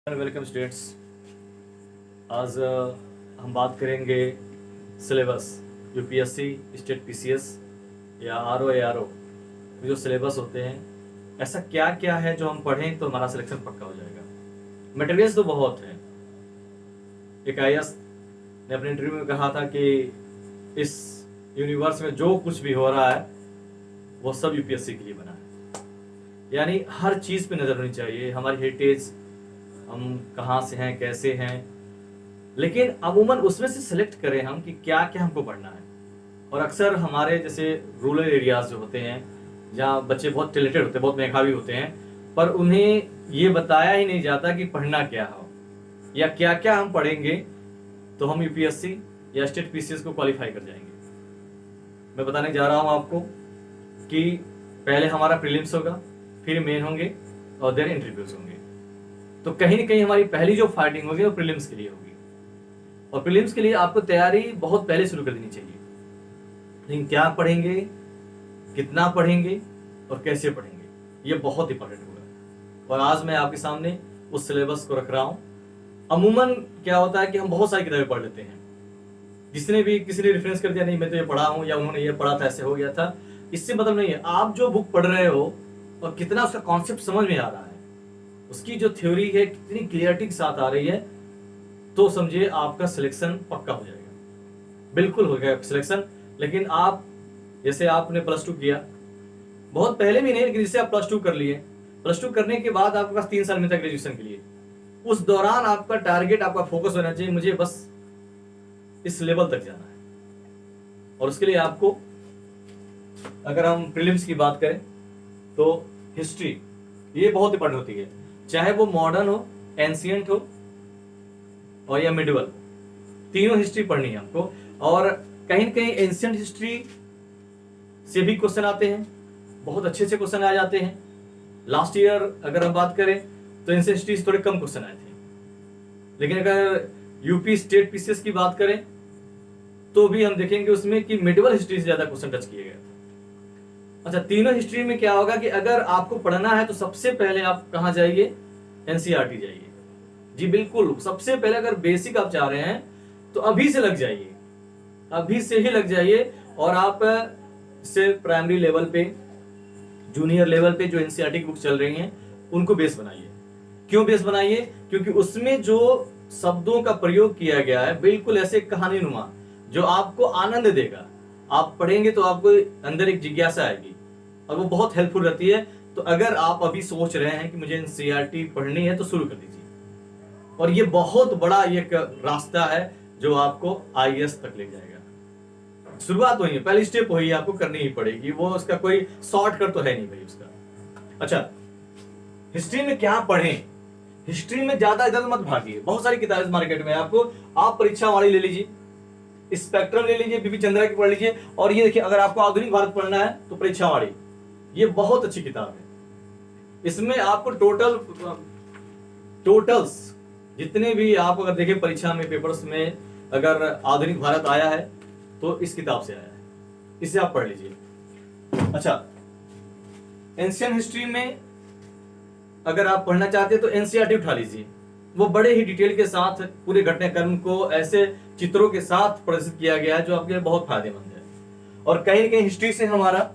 Welcome students. आज हम बात करेंगे सिलेबस यूपीएससी, स्टेट पीसीएस या आरओ एआरओ जो सिलेबस होते हैं, ऐसा क्या क्या है जो हम पढ़ें तो हमारा सिलेक्शन पक्का हो जाएगा। मटेरियल्स तो बहुत हैं। एक आईएएस ने अपने इंटरव्यू में कहा था कि इस यूनिवर्स में जो कुछ भी हो रहा है वो सब यूपीएससी के लिए बना है। यानी हर चीज़ पे नज़र होनी चाहिए, हमारी हेरिटेज, हम कहाँ से हैं, कैसे हैं, लेकिन अमूमन उसमें से सिलेक्ट करें हम कि क्या क्या हमको पढ़ना है। और अक्सर हमारे जैसे रूरल एरियाज जो होते हैं, जहाँ बच्चे बहुत टैलेंटेड होते हैं, बहुत मेधावी होते हैं, पर उन्हें ये बताया ही नहीं जाता कि पढ़ना क्या हो या क्या क्या हम पढ़ेंगे तो हम यूपीएससी या स्टेट पीसीएस को क्वालिफाई कर जाएंगे। मैं बताने जा रहा हूँ आपको कि पहले हमारा प्रीलिम्स होगा, फिर मेन होंगे और देन इंटरव्यूज होंगे। तो कहीं ना कहीं हमारी पहली जो फाइटिंग होगी वो प्रीलिम्स के लिए होगी, और प्रीलिम्स के लिए आपको तैयारी बहुत पहले शुरू कर देनी चाहिए। लेकिन क्या पढ़ेंगे, कितना पढ़ेंगे और कैसे पढ़ेंगे, ये बहुत इंपॉर्टेंट होगा। और आज मैं आपके सामने उस सिलेबस को रख रहा हूँ। अमूमन क्या होता है कि हम बहुत सारी किताबें पढ़ लेते हैं, जिसने भी किसी ने रेफरेंस कर दिया, नहीं मैं तो ये पढ़ा हूँ या उन्होंने ये पढ़ा था, ऐसे हो गया था, इससे मतलब नहीं है। आप जो बुक पढ़ रहे हो और कितना उसका कॉन्सेप्ट समझ में आ रहा है, उसकी जो थ्योरी है कितनी क्लियरिटी के साथ आ रही है, तो समझिए आपका सिलेक्शन पक्का हो जाएगा। बिल्कुल हो गया सिलेक्शन। लेकिन आप जैसे आपने प्लस 2 किया, बहुत पहले भी नहीं, लेकिन जैसे आप प्लस 2 कर लिए, प्लस 2 करने के बाद आपके पास 3 साल मिलता है ग्रेजुएशन के लिए। उस दौरान आपका टारगेट, आपका फोकस होना चाहिए, मुझे बस इस लेवल तक जाना है। और उसके लिए आपको, अगर हम प्रीलिम्स की बात करें तो हिस्ट्री ये बहुत इंपॉर्टेंट होती है, चाहे वो मॉडर्न हो, एंशियंट हो और या मिडिवल, तीनों हिस्ट्री पढ़नी है हमको। और कहीं ना कहीं एंशियंट हिस्ट्री से भी क्वेश्चन आते हैं, बहुत अच्छे अच्छे क्वेश्चन आ जाते हैं। लास्ट ईयर अगर हम बात करें तो एंशियंट हिस्ट्री से थोड़े कम क्वेश्चन आए थे, लेकिन अगर यूपी स्टेट पीसीएस की बात करें तो भी हम देखेंगे उसमें कि मिडिवल हिस्ट्री से ज्यादा क्वेश्चन टच किए गए। अच्छा, तीनों हिस्ट्री में क्या होगा कि अगर आपको पढ़ना है तो सबसे पहले आप कहाँ जाइए, एनसीईआरटी जाइए। जी बिल्कुल, सबसे पहले अगर बेसिक आप चाह रहे हैं तो अभी से लग जाइए, अभी से ही लग जाइए। और आप से प्राइमरी लेवल पे, जूनियर लेवल पे जो एनसीईआरटी की बुक चल रही हैं उनको बेस बनाइए। क्यों बेस बनाइए? क्योंकि उसमें जो शब्दों का प्रयोग किया गया है बिल्कुल ऐसे कहानी नुमा, जो आपको आनंद देगा। आप पढ़ेंगे तो आपको अंदर एक जिज्ञासा आएगी और वो बहुत हेल्पफुल रहती है। तो अगर आप अभी सोच रहे हैं कि मुझे एनसीईआरटी पढ़नी है तो शुरू कर दीजिए। और ये बहुत बड़ा एक रास्ता है जो आपको आईएएस तक ले जाएगा। शुरुआत वही है, पहली स्टेप वही आपको करनी ही पड़ेगी, वो उसका कोई शॉर्टकट तो है नहीं भाई उसका। अच्छा, हिस्ट्री में क्या पढ़ें? हिस्ट्री में ज्यादा इधर मत भागिए, बहुत सारी किताबें मार्केट में आपको, आप परीक्षा वाली ले लीजिए, स्पेक्ट्रम ले लीजिए, बीपी चंद्रा की पढ़ लीजिए। और ये देखिए, अगर आपको आधुनिक भारत पढ़ना है तो परीक्षा वाली ये बहुत अच्छी किताब है। इसमें आपको टोटल्स जितने भी आप अगर देखें परीक्षा में, पेपर्स में, अगर आधुनिक भारत आया है तो इस किताब से आया है, इसे आप पढ़ लीजिए। अच्छा, एंशियंट हिस्ट्री में अगर आप पढ़ना चाहते हैं तो एनसीईआरटी उठा लीजिए। वो बड़े ही डिटेल के साथ पूरे घटनाक्रम को ऐसे चित्रों के साथ प्रदर्शित किया गया है जो आपके लिए बहुत फायदेमंद है। और कहीं ना कहीं हिस्ट्री से हमारा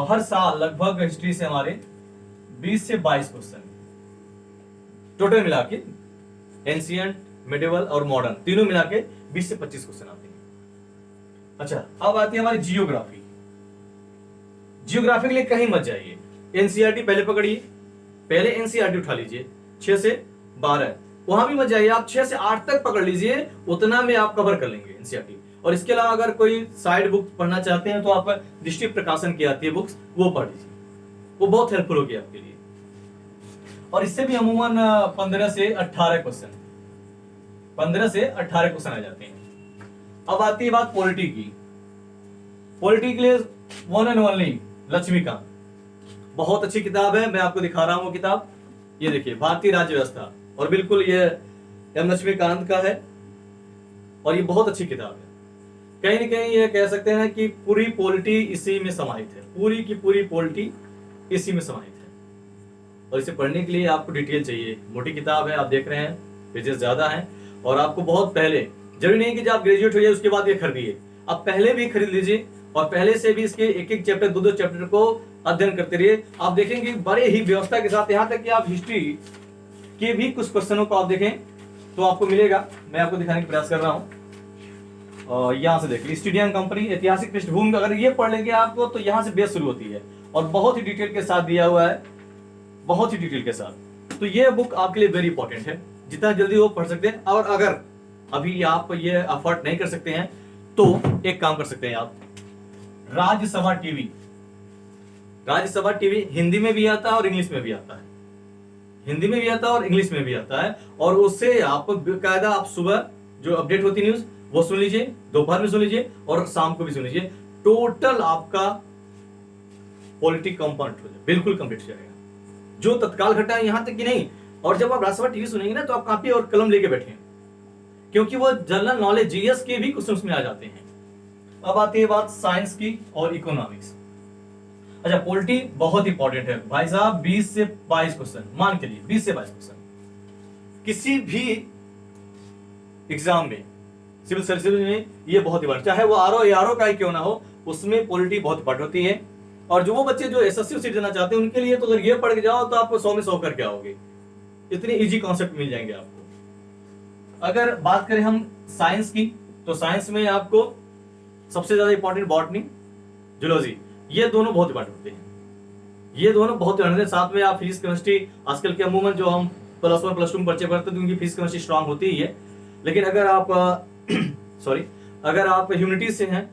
हर साल लगभग हिस्ट्री से हमारे 20 से 22 क्वेश्चन टोटल मिला के, एंशियंट, मिडिवल और मॉडर्न तीनों मिला के 20 से 25 क्वेश्चन आते हैं। अच्छा, अब आती है हमारी जियोग्राफी। जियोग्राफी के लिए कहीं मत जाइए, एनसीईआरटी पहले पकड़िए, पहले एनसीईआरटी उठा लीजिए 6 से 12, वहां भी मत जाइए, आप 6 से 8 तक पकड़ लीजिए, उतना में आप कवर कर लेंगे एनसीईआरटी। और इसके अलावा अगर कोई साइड बुक पढ़ना चाहते हैं तो आप दृष्टि प्रकाशन की आती है बुक्स, वो पढ़ लीजिए, वो बहुत हेल्पफुल होगी आपके लिए। और इससे भी अमूमन 15 से 18 क्वेश्चन, 15 से 18 क्वेश्चन आ जाते हैं। अब आती है बात पॉलिटी की। पॉलिटी के लिए वन एंड ओनली लक्ष्मीकांत, बहुत अच्छी किताब है। मैं आपको दिखा रहा हूं वो किताब, ये देखिए, भारतीय राज्य व्यवस्था, और बिल्कुल ये एम लक्ष्मीकांत का है और ये बहुत अच्छी किताब है। कहीं ना कहीं ये कह सकते हैं कि पूरी पॉलिटी इसी में समाहित है, पूरी की पूरी पॉलिटी इसी में समाहित है। और इसे पढ़ने के लिए आपको डिटेल चाहिए। मोटी किताब है, आप देख रहे हैं पेजेस ज़्यादा हैं, और आपको बहुत पहले, जरूरी नहीं कि जब आप ग्रेजुएट हो जाए उसके बाद ये खरीदिए, आप पहले भी खरीद लीजिए और पहले से भी इसके एक एक चैप्टर, दो दो चैप्टर को अध्ययन करते रहिए। आप देखेंगे बड़े ही व्यवस्था के साथ, यहाँ तक कि आप हिस्ट्री के भी कुछ क्वेश्चनों को आप देखें तो आपको मिलेगा। मैं आपको दिखाने का प्रयास कर रहा हूँ, और यहाँ से देखिए ईस्ट इंडियन कंपनी, ऐतिहासिक पृष्ठभूमि, अगर ये पढ़ लेंगे आपको तो यहाँ से बेस शुरू होती है और बहुत ही डिटेल के साथ दिया हुआ है, बहुत ही डिटेल के साथ। तो ये बुक आपके लिए वेरी इंपॉर्टेंट है, जितना जल्दी वो पढ़ सकते हैं। और अगर अभी आप ये अफोर्ड नहीं कर सकते हैं तो एक काम कर सकते हैं आप, राज्यसभा टीवी, राज्यसभा टीवी हिंदी में भी आता है और इंग्लिश में भी आता है, हिंदी में भी आता है और इंग्लिश में भी आता है। और उससे आप बेकायदा आप सुबह जो अपडेट होती न्यूज वो सुन लीजिए, दोपहर में सुन लीजिए और शाम को भी सुन लीजिए। टोटल आपका पॉलिटिक कंपाउंड हो जाए, बिल्कुल कंप्लीट हो जाएगा, जो तत्काल घटना है यहां तक कि नहीं। और जब आप राज्यसभा टीवी सुनेंगे ना तो आप कॉपी और कलम लेके बैठे, क्योंकि वो जनरल नॉलेज जीएस के भी क्वेश्चन में आ जाते हैं। अब आती है बात साइंस की और इकोनॉमिक्स। अच्छा, पॉलिटी बहुत इंपॉर्टेंट है भाई साहब, 20 से 22 क्वेश्चन मान के लिए, 20 से 22 क्वेश्चन किसी भी एग्जाम में, सिविल सर्विस में ये बहुत इंपॉर्टेंट, चाहे वो आरओ एआरओ का ही क्यों ना हो, उसमें पॉलिटी बहुत इंपॉर्टेंट होती है। और जो वो बच्चे जो एसएससी सीट देना चाहते हैं उनके लिए तो अगर ये पढ़ के जाओ तो आप 100 में 100 करके आओगे, इतने इजी कॉन्सेप्ट मिल जाएंगे आपको। अगर बात करें हम साइंस की, तो साइंस में आपको सबसे ज्यादा इंपॉर्टेंट बॉटनी, जूलॉजी, ये दोनों बहुत इंपॉर्टेंट होते हैं, ये दोनों बहुत इंपॉर्टेंट है। साथ में आप फिजिक्स केमिस्ट्री, आजकल के अमूमन जो हम प्लस 1 प्लस 2 में परिचय करते हैं तो उनकी फिजिक्स केमिस्ट्री स्ट्रांग होती ही है। लेकिन अगर आप सॉरी अगर आप ह्यूमैनिटीज से हैं,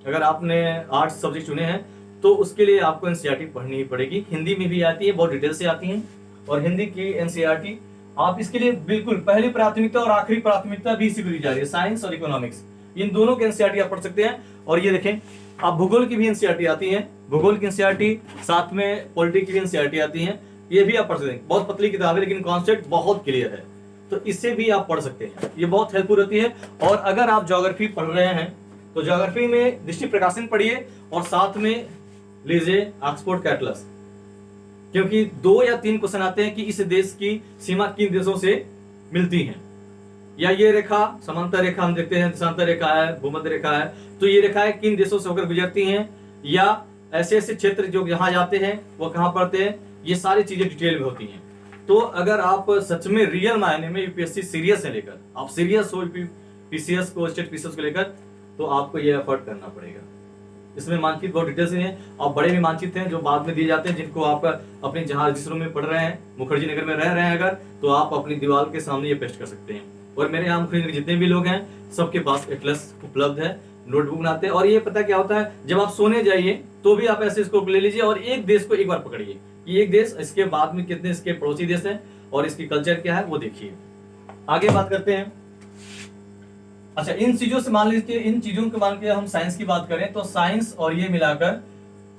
अगर आपने आर्ट्स सब्जेक्ट चुने हैं तो उसके लिए आपको एनसीईआरटी पढ़नी ही पड़ेगी। हिंदी में भी आती है, बहुत डिटेल से आती है, और हिंदी की एनसीईआरटी आप इसके लिए बिल्कुल पहली प्राथमिकता और आखिरी प्राथमिकता भी इसी को दी जा रही है। साइंस और इकोनॉमिक्स, इन दोनों की एनसीईआरटी आप पढ़ सकते हैं। और ये देखें, आप भूगोल की भी एनसीईआरटी आती है, भूगोल की एनसीईआरटी, साथ में पॉलिटी की भी एनसीईआरटी आती है, ये भी आप पढ़ सकते हैं। बहुत पतली किताब है लेकिन कॉन्सेप्ट बहुत क्लियर है, तो इससे भी आप पढ़ सकते हैं, ये बहुत हेल्पफुल होती है। और अगर आप ज्योग्राफी पढ़ रहे हैं तो ज्योग्राफी में दृष्टि प्रकाशन पढ़िए और साथ में लीजिए ऑक्सफोर्ड का एटलस, क्योंकि 2 या 3 क्वेश्चन आते हैं कि इस देश की सीमा किन देशों से मिलती है, या ये रेखा समांतर रेखा हम देखते हैं, देशांतर रेखा है, भूमध्य रेखा है, तो ये रेखाएं किन देशों से होकर गुजरती हैं, या ऐसे ऐसे क्षेत्र जो यहाँ जाते हैं वो कहाँ पड़ते हैं, ये सारी चीजें डिटेल में होती हैं। तो अगर आप सच में रियल मायने में यूपीएससी सीरियस है लेकर, आप सीरियस हो पीसीएस को, स्टेट पीसीएस को लेकर, तो आपको ये एफर्ट करना पड़ेगा। इसमें मानचित्र बहुत डिटेल से हैं, और बड़े भी मानचित्र हैं जो बाद में दिए जाते हैं, जिनको आप अपने जहाँ जिस रूम में पढ़ रहे हैं, मुखर्जी नगर में रह रहे हैं अगर, तो आप अपनी दीवार के सामने ये पेस्ट कर सकते हैं। और मेरे यहाँ मुखर्जी नगर जितने भी लोग हैं सबके पास एटलस उपलब्ध है, नोटबुक बनाते हैं। और ये पता क्या होता है, जब आप सोने जाइए तो भी आप ऐसे इसको ले लीजिए और एक देश को एक बार पकड़िए कि एक देश, इसके बाद में कितने इसके पड़ोसी देश हैं और इसकी कल्चर क्या है वो देखिए। आगे बात करते हैं। अच्छा, इन चीजों से मान लीजिए, इन चीजों के मान के हम साइंस की बात करें तो साइंस और ये मिलाकर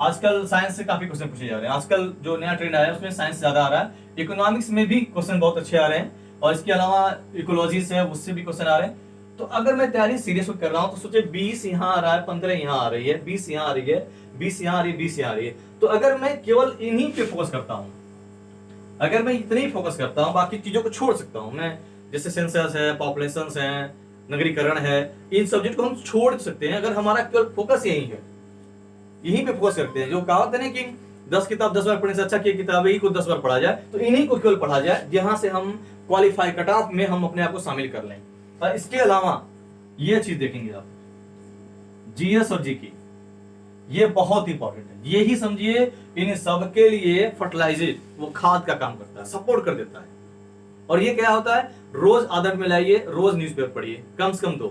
आजकल साइंस से काफी क्वेश्चन पूछे जा रहे हैं। आजकल जो नया ट्रेंड आया है उसमें साइंस ज्यादा आ रहा है। इकोनॉमिक्स में भी क्वेश्चन बहुत अच्छे आ रहे हैं, और इसके अलावा इकोलॉजी से उससे भी क्वेश्चन आ रहे हैं। तो अगर मैं तैयारी सीरियस कर रहा हूं तो सोचे 20 यहाँ आ रहा है, 15 यहाँ आ रही है, 20 यहाँ आ रही है, 20 यहाँ आ रही है, 20 यहाँ आ रही है, तो अगर मैं केवल इन्हीं पे फोकस करता हूं, अगर मैं इतने ही फोकस करता हूं, बाकी चीजों को छोड़ सकता हूं मैं, जैसे सेंसस है, पॉपुलेशन है, नगरीकरण है, इन सब्जेक्ट को हम छोड़ सकते हैं अगर हमारा केवल फोकस यही है, यहीं पे फोकस करते हैं। जो कहावत है ना कि 10 किताब 10 बार पढ़ने से अच्छा कि किताब ही को 10 बार पढ़ा जाए, तो इन्हीं को केवल पढ़ा जाए जहां से हम क्वालिफाई कट ऑफ में हम अपने आप को शामिल कर लें। और इसके अलावा ये चीज देखेंगे आप, जीएस और जीके, ये बहुत इंपॉर्टेंट है। ये ही समझिए इन सब के लिए फर्टिलाइजर, वो खाद का काम करता है, सपोर्ट कर देता है। और ये क्या होता है, रोज आदत में लाइए, रोज न्यूज़पेपर पढ़िए, कम से कम 2।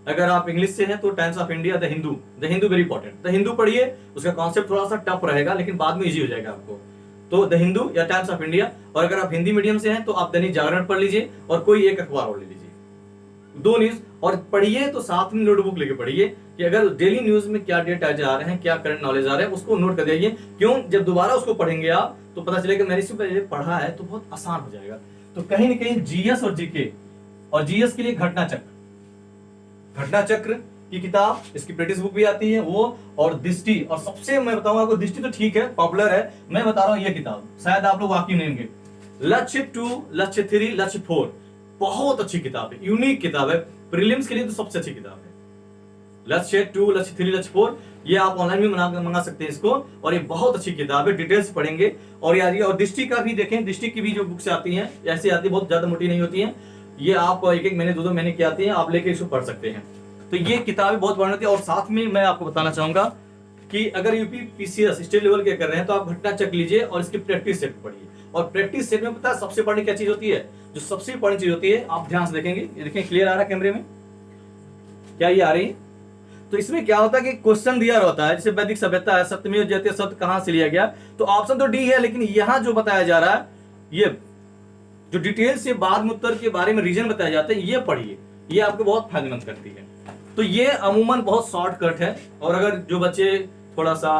अगर आप इंग्लिश से हैं तो times of India, the Hindu very important, the Hindu पढ़िए। उसका कॉन्सेप्ट थोड़ा सा टफ रहेगा लेकिन बाद में इजी हो जाएगा आपको, तो द हिंदू या टाइम्स ऑफ इंडिया। और अगर आप हिंदी मीडियम से हैं तो आप दैनिक जागरण पढ़ लीजिए और कोई एक अखबार और ले लीजिए, 2 न्यूज और पढ़िए। तो साथ में नोटबुक लेके पढ़िए कि अगर डेली न्यूज में क्या डेट आ जा रहे हैं, क्या करंट नॉलेज आ रहा है, उसको नोट कर दीजिए। क्यों, जब दोबारा उसको पढ़ेंगे आप तो पता चलेगा मैंने इससे पहले पढ़ा है, तो बहुत आसान हो जाएगा। तो कहीं ना कहीं जीएस और जीके, और जीएस के लिए घटना चक्र की किताब, इसकी प्रैक्टिस बुक भी आती है वो, और दृष्टि, और सबसे मैं बताऊंगा आपको, दृष्टि तो ठीक है पॉपुलर है, मैं बता रहा हूं ये किताब शायद आप लोग वाकिफ नहीं होंगे, लक्ष्य 2, लक्ष्य 3, लक्ष्य 4, बहुत अच्छी किताब है, यूनिक किताब है, प्रीलिम्स के लिए तो सबसे अच्छी किताब है। लक्ष्य 2, लक्ष्य 3, लक्ष्य 4, ये आप ऑनलाइन भी मंगा सकते हैं इसको, और ये बहुत अच्छी किताब है, डिटेल्स पढ़ेंगे और यार ये, और दृष्टि का भी देखें, दृष्टि की भी जो बुक्स आती हैं ऐसी आती है, बहुत ज्यादा मोटी नहीं होती हैं, ये आप एक एक महीने 2-2 महीने की आती हैं, आप लेके इसको पढ़ सकते हैं। तो ये किताबें बहुत पढ़नी होती है। और साथ में मैं आपको बताना चाहूंगा कि अगर यूपी पीसीएस स्टेट लेवल के कर रहे हैं तो आप घटना चेक लीजिए और इसकी प्रैक्टिस सेट पढ़िए। और प्रैक्टिस सेट में पता है सबसे बड़ी क्या चीज होती है, जो सबसे बड़ी चीज होती है, आप ध्यान से देखेंगे, ये देखें क्लियर आ रहा है कैमरे में, क्या ये आ रही है? तो इसमें क्या होता है कि क्वेश्चन दिया रहता है, जैसे वैदिक सभ्यता है, सत्यमेव जयते शब्द कहां से लिया गया, तो ऑप्शन तो डी है, लेकिन यहां जो बताया जा रहा है, ये जो डिटेल से बाद में उत्तर के बारे में रीजन बताए जाते हैं, ये पढ़िए, ये आपको बहुत फायदेमंद करती है। तो ये अमूमन बहुत शॉर्टकट है, और अगर जो बच्चे थोड़ा सा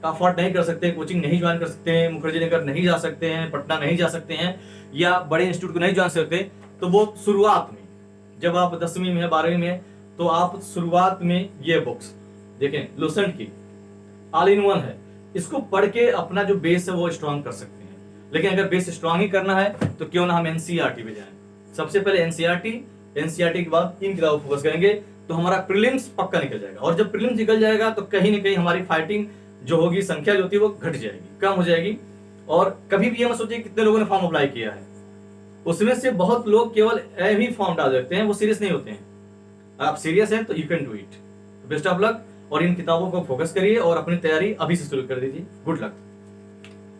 अफोर्ड नहीं कर सकते, कोचिंग नहीं ज्वाइन कर सकते हैं, मुखर्जी नगर नहीं जा सकते हैं, पटना नहीं जा सकते हैं, या बड़े इंस्टीट्यूट को नहीं ज्वाइन सकते, तो वो शुरुआत में जब आप 10वीं में 12वीं में, तो आप शुरुआत में ये बुक्स देखें, लुसेंट की ऑल इन वन है, इसको पढ़ के अपना जो बेस है वो स्ट्रांग कर सकते हैं। लेकिन अगर बेस स्ट्रांग ही करना है तो क्यों ना हम एनसीईआरटी पे जाएं। सबसे पहले एनसीईआरटी के बाद इन किताबों फोकस करेंगे तो हमारा प्रीलिम्स पक्का निकल जाएगा। और जब प्रीलिम्स निकल जाएगा तो कहीं ना कहीं हमारी फाइटिंग जो होगी, संख्या जो होती है वो घट जाएगी, कम हो जाएगी। और कभी भी ये मत सोचिए कितने लोगों ने फॉर्म अप्लाई किया है, उसमें से बहुत लोग केवल ही फॉर्म डाल देते हैं, वो सीरियस नहीं होते हैं। आप सीरियस हैं तो you can do it. Best of luck, और इन किताबों को फोकस करिए और अपनी तैयारी अभी से शुरू कर दीजिए। Good luck.